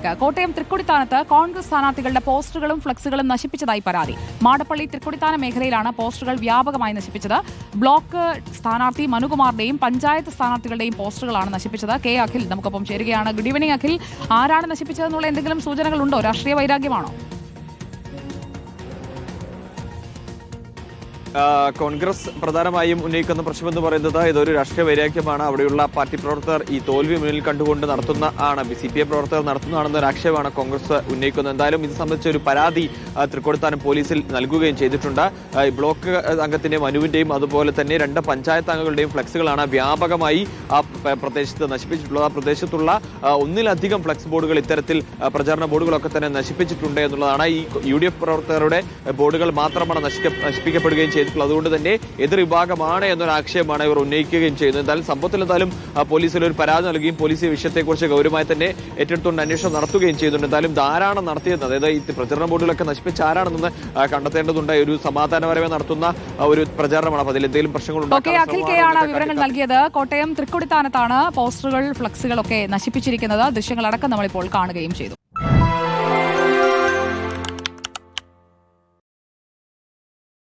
കോട്ടയം തൃക്കൊടിത്താനത്ത് കോൺഗ്രസ് സ്ഥാനാർത്ഥികളുടെ പോസ്റ്ററുകളും ഫ്ലക്സുകളും നശിപ്പിച്ചതായി പരാതി. മാടപ്പള്ളി തൃക്കൊടിത്താന മേഖലയിലാണ് പോസ്റ്ററുകൾ വ്യാപകമായി നശിപ്പിച്ചത്. ബ്ലോക്ക് സ്ഥാനാർത്ഥി മനുകുമാറിന്റെയും പഞ്ചായത്ത് സ്ഥാനാർത്ഥികളുടെയും പോസ്റ്ററുകളാണ് നശിപ്പിച്ചത്. കെ അഖിൽ നമുക്കൊപ്പം ചേരുകയാണ്. Good evening Akhil. ആരാണ് നശിപ്പിച്ചതെന്നുള്ള എന്തെങ്കിലും സൂചനകളുണ്ടോ? രാഷ്ട്രീയ വൈരാഗ്യമാണോ? കോൺഗ്രസ് പ്രധാനമായും ഉന്നയിക്കുന്ന പ്രശ്നമെന്ന് പറയുന്നത് ഇതൊരു രാഷ്ട്രീയ വൈരാഗ്യമാണ്. അവിടെയുള്ള പാർട്ടി പ്രവർത്തകർ ഈ തോൽവി മുന്നിൽ കണ്ടുകൊണ്ട് CPI പ്രവർത്തകർ നടത്തുന്നതാണെന്ന ആക്ഷേപമാണ് കോൺഗ്രസ് ഉന്നയിക്കുന്നത്. എന്തായാലും ഇത് സംബന്ധിച്ച ഒരു പരാതി തൃക്കൊടിത്താനം പോലീസിൽ നൽകുകയും ചെയ്തിട്ടുണ്ട്. ബ്ലോക്ക് അംഗത്തിന്റെയും മനുവിന്റെയും അതുപോലെ തന്നെ 2 പഞ്ചായത്ത് അംഗങ്ങളുടെയും ഫ്ലക്സുകളാണ് വ്യാപകമായി ആ പ്രദേശത്ത് നശിപ്പിച്ചിട്ടുള്ളത്. ആ പ്രദേശത്തുള്ള ഒന്നിലധികം ഫ്ലക്സ് ബോർഡുകൾ ഇത്തരത്തിൽ പ്രചാരണ ബോർഡുകളൊക്കെ തന്നെ നശിപ്പിച്ചിട്ടുണ്ട് എന്നുള്ളതാണ്. ഈ UDF പ്രവർത്തകരുടെ ബോർഡുകൾ മാത്രമാണ് നശിപ്പിക്കപ്പെടുകയും ചെയ്തിട്ടുള്ളത്. അതുകൊണ്ട് തന്നെ എതിർ വിഭാഗമാണ് എന്നൊരു ആക്ഷേപമാണ് ഇവർ ഉന്നയിക്കുകയും ചെയ്യുന്നത്. എന്തായാലും സംഭവത്തിൽ പോലീസിൽ ഒരു പരാതി നൽകുകയും പോലീസ് ഈ വിഷയത്തെക്കുറിച്ച് ഗൗരവമായി തന്നെ ഏറ്റെടുത്തുകൊണ്ട് അന്വേഷണം നടത്തുകയും ചെയ്യുന്നുണ്ട്. എന്തായാലും ധാരാളം നടത്തിയത്, അതായത് ഈ പ്രചരണ ബോർഡുകളൊക്കെ നശിപ്പിച്ച ആരാണെന്ന് കണ്ടെത്തേണ്ടതുണ്ട്. ഒരു സമാധാനപരമായി നടത്തുന്ന ഒരു പ്രചാരണമാണ്. അപ്പോൾ അതിൽ എന്തെങ്കിലും പ്രശ്നങ്ങളുണ്ടോ? വിവരങ്ങൾ നൽകിയത്. കോട്ടയം തൃക്കൊടിത്താനത്താണ് പോസ്റ്ററുകൾ ഫ്ലക്സുകളൊക്കെ നശിപ്പിച്ചിരിക്കുന്നത്. ദൃശ്യങ്ങളടക്കം നമ്മളിപ്പോൾ കാണുകയും ചെയ്തു.